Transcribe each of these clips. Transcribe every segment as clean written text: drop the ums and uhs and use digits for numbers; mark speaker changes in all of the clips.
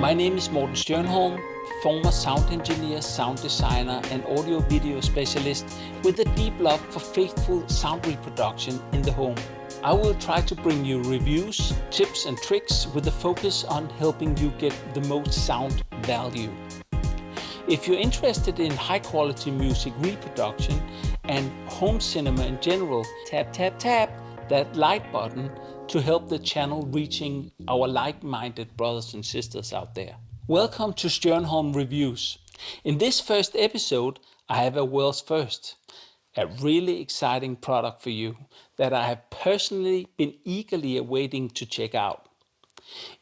Speaker 1: My name is Stjernholm, former sound engineer, sound designer, and audio video specialist with a deep love for faithful sound reproduction in the home. I will try to bring you reviews, tips and tricks with a focus on helping you get the most sound value. If you're interested in high quality music reproduction and home cinema in general, tap that like button to help the channel reaching our like-minded brothers and sisters out there. Welcome to Stjernholm Reviews. In this first episode, I have a world's first, a really exciting product for you that I have personally been eagerly awaiting to check out.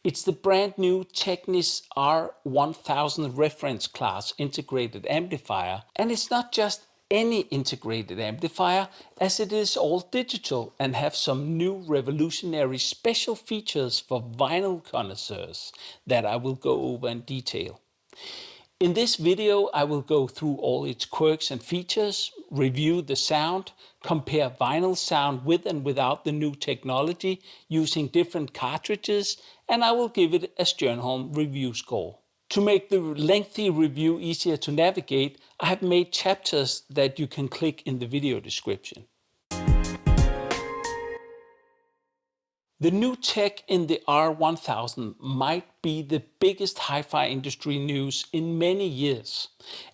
Speaker 1: It's the brand new Technics SU-R1000 Reference Class integrated amplifier, and it's not just any integrated amplifier, as it is all digital and have some new revolutionary special features for vinyl connoisseurs that I will go over in detail. In this video, I will go through all its quirks and features, review the sound, compare vinyl sound with and without the new technology using different cartridges, and I will give it a Stjernholm review score. To make the lengthy review easier to navigate, I have made chapters that you can click in the video description. The new tech in the R1000 might be the biggest hi-fi industry news in many years,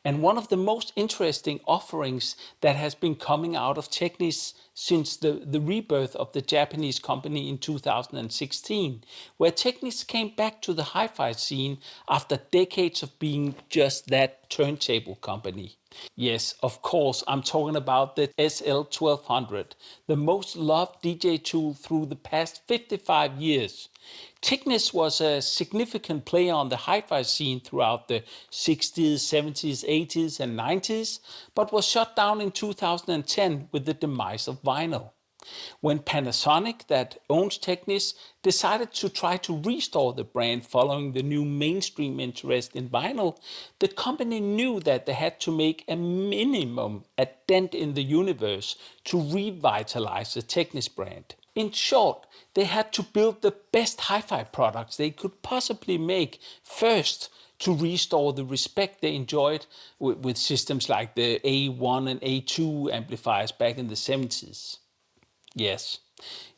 Speaker 1: and one of the most interesting offerings that has been coming out of Technics since the rebirth of the Japanese company in 2016, where Technics came back to the hi-fi scene after decades of being just that turntable company. Yes, of course, I'm talking about the SL-1200, the most loved DJ tool through the past 55 years. Technics was a significant player on the hi-fi scene throughout the 60s, 70s, 80s and 90s, but was shut down in 2010 with the demise of vinyl. When Panasonic, that owns Technics, decided to try to restore the brand following the new mainstream interest in vinyl, the company knew that they had to make a dent in the universe to revitalize the Technics brand. In short, they had to build the best hi-fi products they could possibly make first to restore the respect they enjoyed with systems like the A1 and A2 amplifiers back in the 70s. Yes,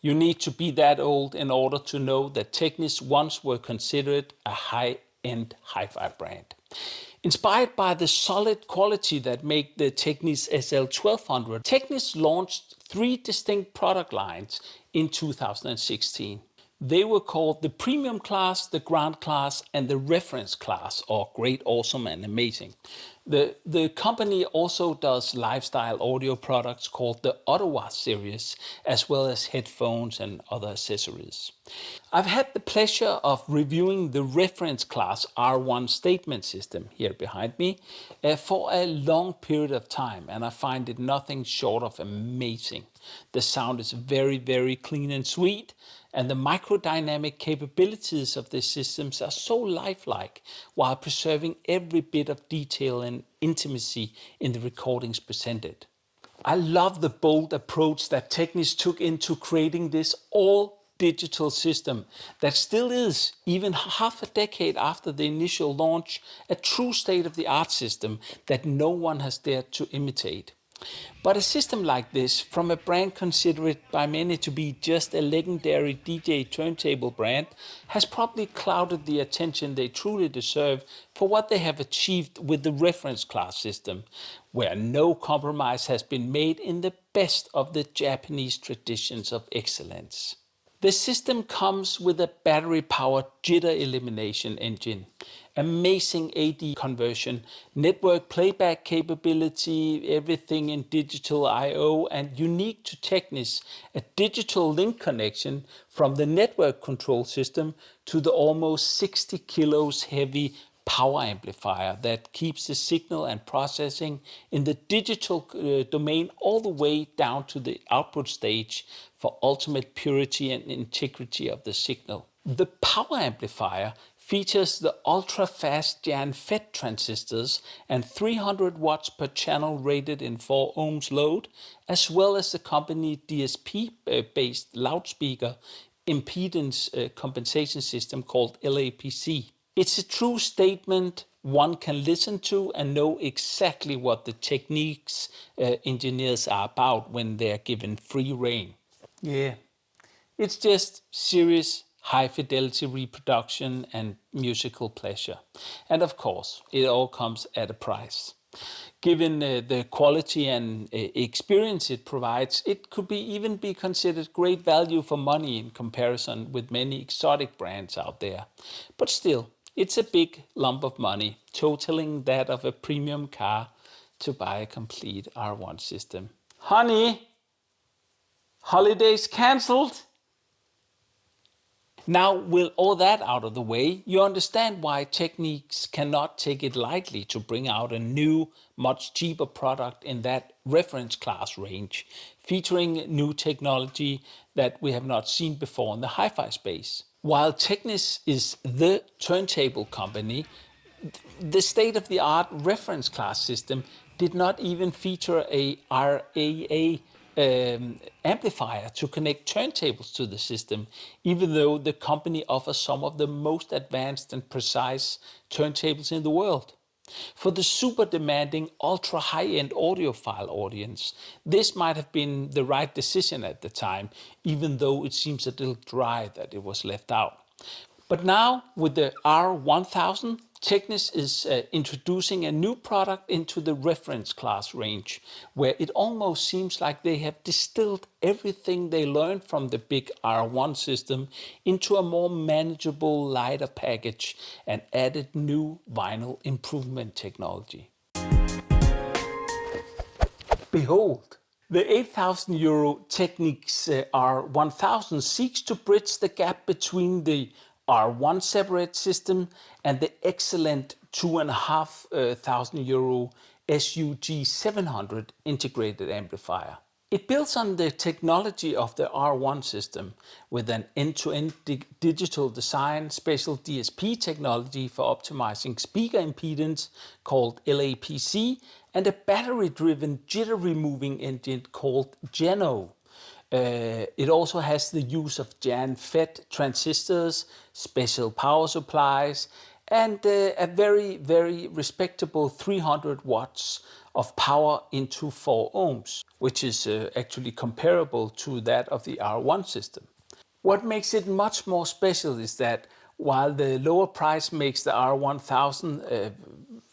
Speaker 1: you need to be that old in order to know that Technics once were considered a high-end hi-fi brand. Inspired by the solid quality that make the Technics SL-1200, Technics launched 3 distinct product lines in 2016. They were called the Premium Class, the Grand Class, and the Reference Class, or Great, Awesome, and Amazing. The company also does lifestyle audio products called the OPUS series, as well as headphones and other accessories. I've had the pleasure of reviewing the Reference Class R1 statement system here behind me for a long period of time, and I find it nothing short of amazing. The sound is very, very clean and sweet, and the microdynamic capabilities of the systems are so lifelike while preserving every bit of detail and intimacy in the recordings presented. I love the bold approach that Technics took into creating this all-digital system that still is, even half a decade after the initial launch, a true state-of-the-art system that no one has dared to imitate. But a system like this, from a brand considered by many to be just a legendary DJ turntable brand, has probably clouded the attention they truly deserve for what they have achieved with the Reference Class system, where no compromise has been made in the best of the Japanese traditions of excellence. The system comes with a battery-powered jitter elimination engine, amazing AD conversion, network playback capability, everything in digital I/O, and unique to Technics, a digital link connection from the network control system to the almost 60 kilos heavy power amplifier that keeps the signal and processing in the digital domain all the way down to the output stage for ultimate purity and integrity of the signal. The power amplifier features the ultra-fast FET transistors and 300 watts per channel rated in 4 ohms load, as well as the company DSP-based loudspeaker impedance compensation system called LAPC. It's a true statement one can listen to and know exactly what the Technics engineers are about when they're given free rein. Yeah, it's just serious high fidelity reproduction and musical pleasure. And of course, it all comes at a price. Given the quality and experience it provides, it could even be considered great value for money in comparison with many exotic brands out there. But still, it's a big lump of money, totaling that of a premium car, to buy a complete R1 system. Honey, holidays cancelled? Now, with all that out of the way, you understand why Technics cannot take it lightly to bring out a new, much cheaper product in that reference class range, featuring new technology that we have not seen before in the hi-fi space. While Technics is the turntable company, the state-of-the-art reference class system did not even feature a RAA amplifier to connect turntables to the system, even though the company offers some of the most advanced and precise turntables in the world. For the super demanding, ultra high-end audiophile audience, this might have been the right decision at the time, even though it seems a little dry that it was left out. But now, with the R1000, Technics is introducing a new product into the reference class range, where it almost seems like they have distilled everything they learned from the big R1 system into a more manageable, lighter package and added new vinyl improvement technology. Behold! The €8,000 Technics R1000 seeks to bridge the gap between the R1 separate system and the excellent €2,500 SUG700 integrated amplifier. It builds on the technology of the R1 system with an end-to-end digital design, special DSP technology for optimizing speaker impedance called LAPC, and a battery-driven jitter-removing engine called Geno. It also has the use of Jan FET transistors, special power supplies, and a very, very respectable 300 watts of power into 4 ohms, which is actually comparable to that of the R1 system. What makes it much more special is that while the lower price makes the R1000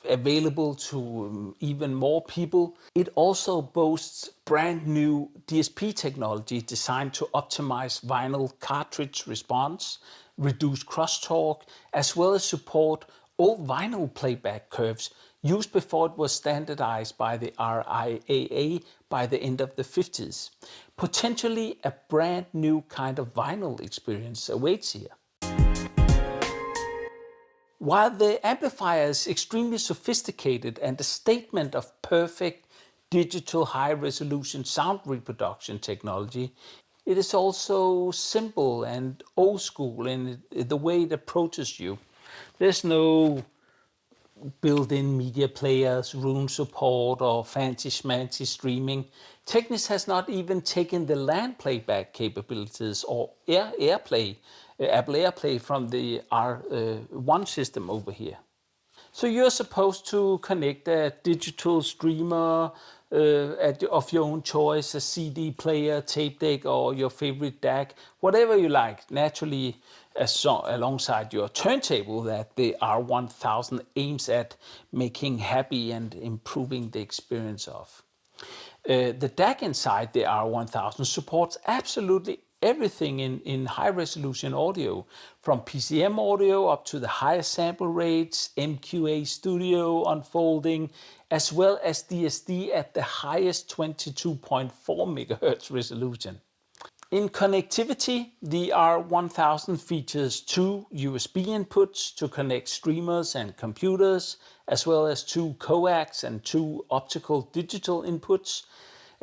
Speaker 1: available to even more people, it also boasts brand new DSP technology designed to optimize vinyl cartridge response, reduce crosstalk, as well as support old vinyl playback curves used before it was standardized by the RIAA by the end of the 50s. Potentially a brand new kind of vinyl experience awaits here. While the amplifier is extremely sophisticated and a statement of perfect digital high-resolution sound reproduction technology, it is also simple and old school in the way it approaches you. There's no built-in media players, room support, or fancy schmancy streaming. Technics has not even taken the LAN playback capabilities or AirPlay, Apple AirPlay from the R1 system over here. So you're supposed to connect a digital streamer of your own choice, a CD player, tape deck, or your favorite DAC, whatever you like, naturally alongside your turntable that the R1000 aims at making happy and improving the experience of. The DAC inside the R1000 supports absolutely everything in high-resolution audio, from PCM audio up to the highest sample rates, MQA Studio unfolding, as well as DSD at the highest 22.4 MHz resolution. In connectivity, the R1000 features 2 USB inputs to connect streamers and computers, as well as 2 coax and 2 optical digital inputs.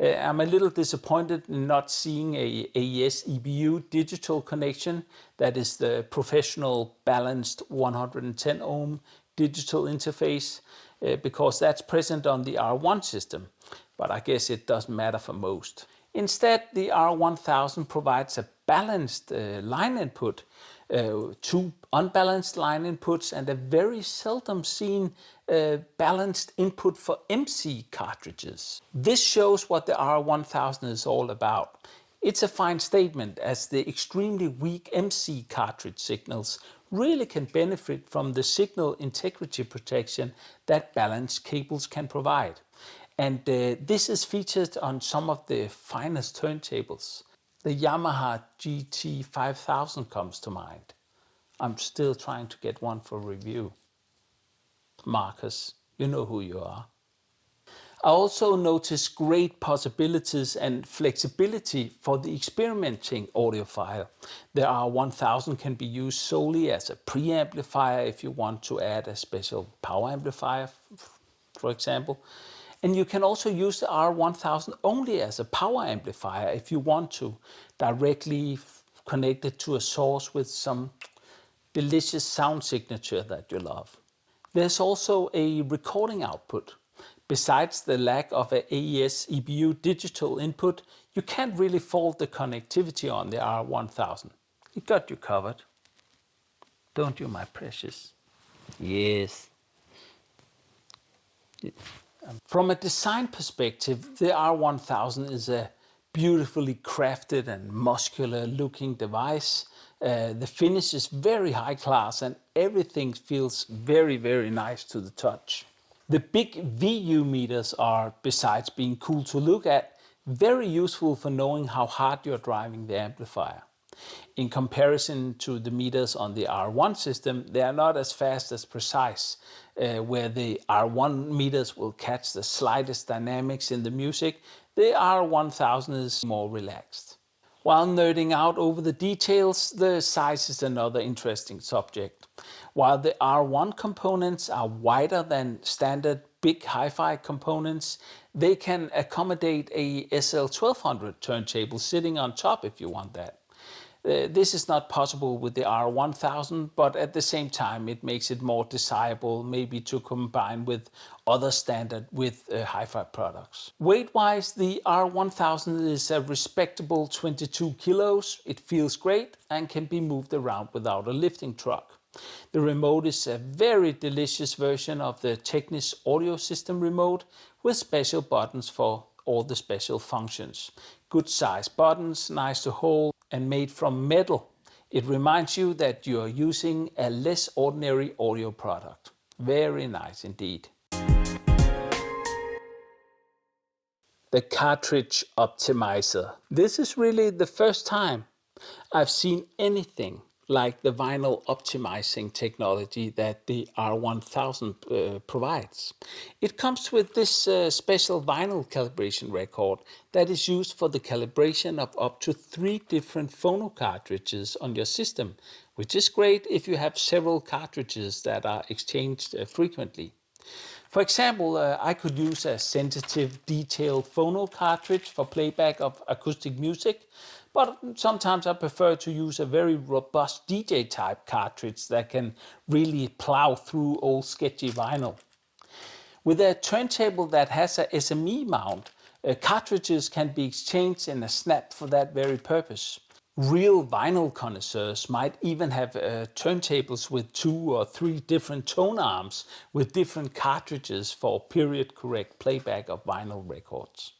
Speaker 1: I'm a little disappointed in not seeing a AES EBU digital connection, that is the professional balanced 110 ohm digital interface, because that's present on the R1 system, but I guess it doesn't matter for most. Instead, the R1000 provides a balanced line input two unbalanced line inputs, and a very seldom seen balanced input for MC cartridges. This shows what the R1000 is all about. It's a fine statement, as the extremely weak MC cartridge signals really can benefit from the signal integrity protection that balanced cables can provide. And this is featured on some of the finest turntables. The Yamaha GT5000 comes to mind. I'm still trying to get one for review. Marcus, you know who you are. I also notice great possibilities and flexibility for the experimenting audiophile. The R1000 can be used solely as a preamplifier if you want to add a special power amplifier, for example. And you can also use the R1000 only as a power amplifier if you want to, directly connect it to a source with some delicious sound signature that you love. There's also a recording output. Besides the lack of an AES EBU digital input, you can't really fault the connectivity on the R1000. It got you covered. Don't you, my precious? Yes. From a design perspective, the R1000 is a beautifully crafted and muscular looking device. The finish is very high class and everything feels very, very nice to the touch. The big VU meters are, besides being cool to look at, very useful for knowing how hard you're driving the amplifier. In comparison to the meters on the R1 system, they are not as fast as precise, where the R1 meters will catch the slightest dynamics in the music. The R1000 is more relaxed. While nerding out over the details, the size is another interesting subject. While the R1 components are wider than standard big HIFI components, they can accommodate a SL1200 turntable sitting on top if you want that. This is not possible with the R1000, but at the same time it makes it more desirable maybe to combine with other standard with HIFI products. Weight-wise, the R1000 is a respectable 22 kilos. It feels great and can be moved around without a lifting truck. The remote is a very delicious version of the Technics audio system remote with special buttons for all the special functions. Good size buttons, nice to hold, and made from metal. It reminds you that you are using a less ordinary audio product. Very nice indeed. The Cartridge Optimizer. This is really the first time I've seen anything like the vinyl optimizing technology that the R1000 provides. It comes with this special vinyl calibration record that is used for the calibration of up to 3 different phono cartridges on your system, which is great if you have several cartridges that are exchanged frequently. For example, I could use a sensitive, detailed phono cartridge for playback of acoustic music, but sometimes I prefer to use a very robust DJ type cartridge that can really plow through old sketchy vinyl. With a turntable that has a SME mount, cartridges can be exchanged in a snap for that very purpose. Real vinyl connoisseurs might even have turntables with 2 or 3 different tone arms with different cartridges for period correct playback of vinyl records.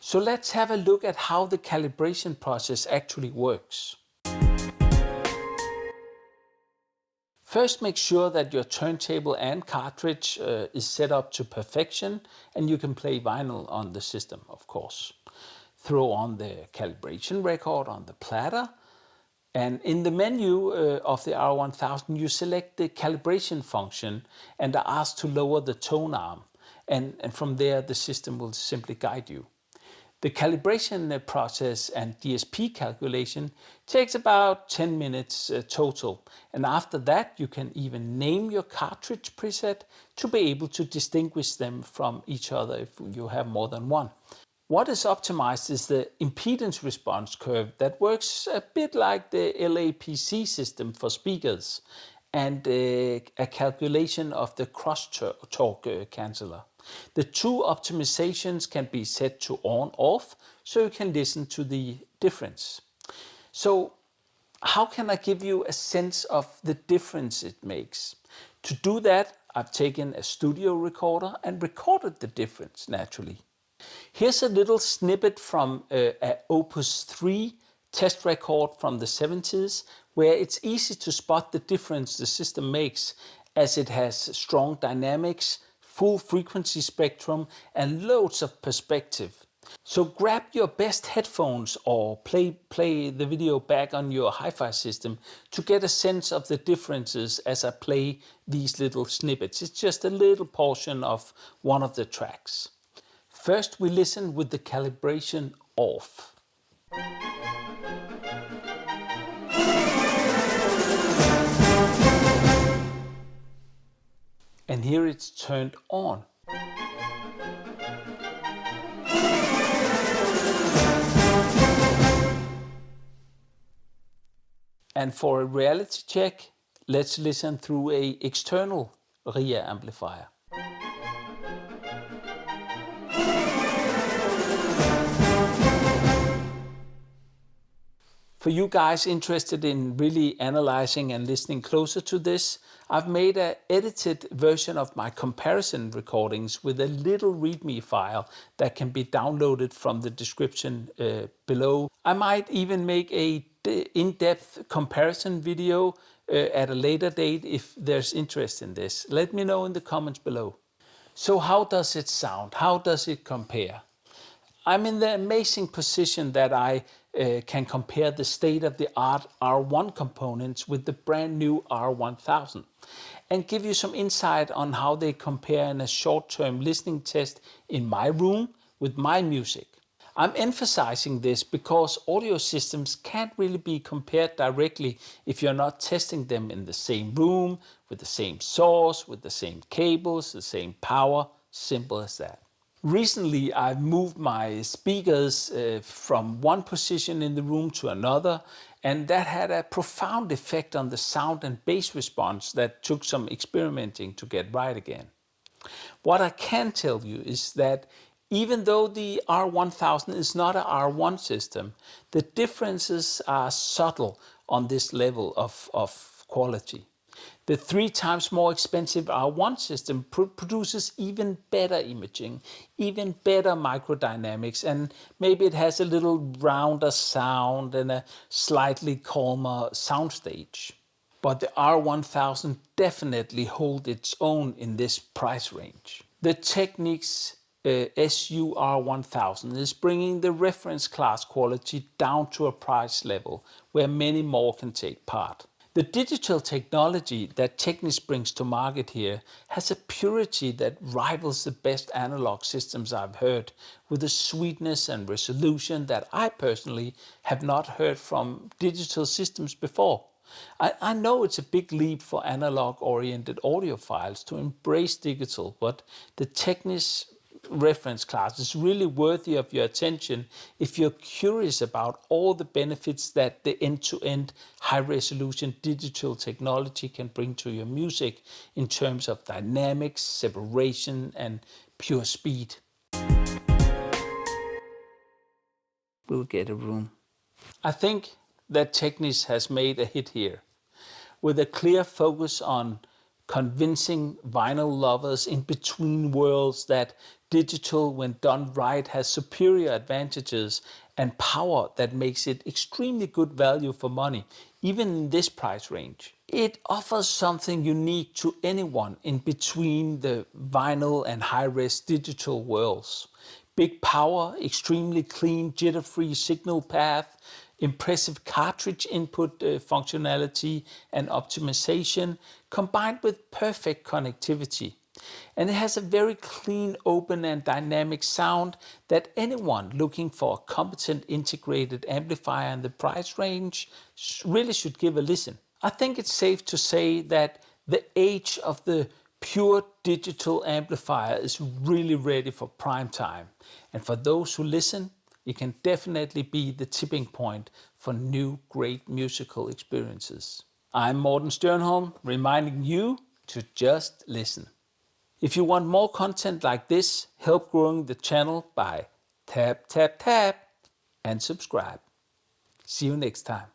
Speaker 1: So let's have a look at how the calibration process actually works. First, make sure that your turntable and cartridge is set up to perfection and you can play vinyl on the system, of course. Throw on the calibration record on the platter, and in the menu of the R1000 you select the calibration function and are asked to lower the tone arm, and from there the system will simply guide you. The calibration process and DSP calculation takes about 10 minutes total, and after that you can even name your cartridge preset to be able to distinguish them from each other if you have more than one. What is optimized is the impedance response curve that works a bit like the LAPC system for speakers, and a calculation of the crosstalk canceller. The 2 optimizations can be set to on/off, so you can listen to the difference. So How can I give you a sense of the difference it makes? To do that, I've taken a studio recorder and recorded the difference naturally. Here's a little snippet from a OPUS 3 test record from the 70s, where it's easy to spot the difference the system makes, as it has strong dynamics, full frequency spectrum, and loads of perspective. So grab your best headphones or play the video back on your HIFI system to get a sense of the differences as I play these little snippets. It's just a little portion of one of the tracks. First, we listen with the calibration off. And here it's turned on. And for a reality check, let's listen through an external HIFI amplifier. For you guys interested in really analyzing and listening closer to this, I've made an edited version of my comparison recordings with a little README file that can be downloaded from the description below. I might even make a in-depth comparison video at a later date if there's interest in this. Let me know in the comments below. So how does it sound? How does it compare? I'm in the amazing position that I can compare the state-of-the-art R1 components with the brand new R1000 and give you some insight on how they compare in a short-term listening test in my room with my music. I'm emphasizing this because audio systems can't really be compared directly if you're not testing them in the same room, with the same source, with the same cables, the same power, simple as that. Recently, I've moved my speakers from one position in the room to another, and that had a profound effect on the sound and bass response that took some experimenting to get right again. What I can tell you is that even though the R1000 is not an R1 system, the differences are subtle on this level of quality. The 3 times more expensive R1 system produces even better imaging, even better microdynamics, and maybe it has a little rounder sound and a slightly calmer soundstage. But the R1000 definitely holds its own in this price range. The Technics SU-R1000 is bringing the reference class quality down to a price level where many more can take part. The digital technology that Technics brings to market here has a purity that rivals the best analog systems I've heard, with a sweetness and resolution that I personally have not heard from digital systems before. I know it's a big leap for analog-oriented audiophiles to embrace digital, but the Technics Reference Class is really worthy of your attention if you're curious about all the benefits that the end-to-end high-resolution digital technology can bring to your music in terms of dynamics, separation, and pure speed. We'll get a room. I think that Technics has made a hit here, with a clear focus on convincing vinyl lovers in between worlds that digital, when done right, has superior advantages and power that makes it extremely good value for money, even in this price range. It offers something unique to anyone in between the vinyl and high-res digital worlds. Big power, extremely clean, jitter-free signal path, impressive cartridge input functionality and optimization, combined with perfect connectivity. And it has a very clean, open and dynamic sound that anyone looking for a competent integrated amplifier in the price range really should give a listen. I think it's safe to say that the age of the pure digital amplifier is really ready for prime time. And for those who listen, it can definitely be the tipping point for new great musical experiences. I'm Morten Stjernholm, reminding you to just listen. If you want more content like this, help growing the channel by tap, and subscribe. See you next time.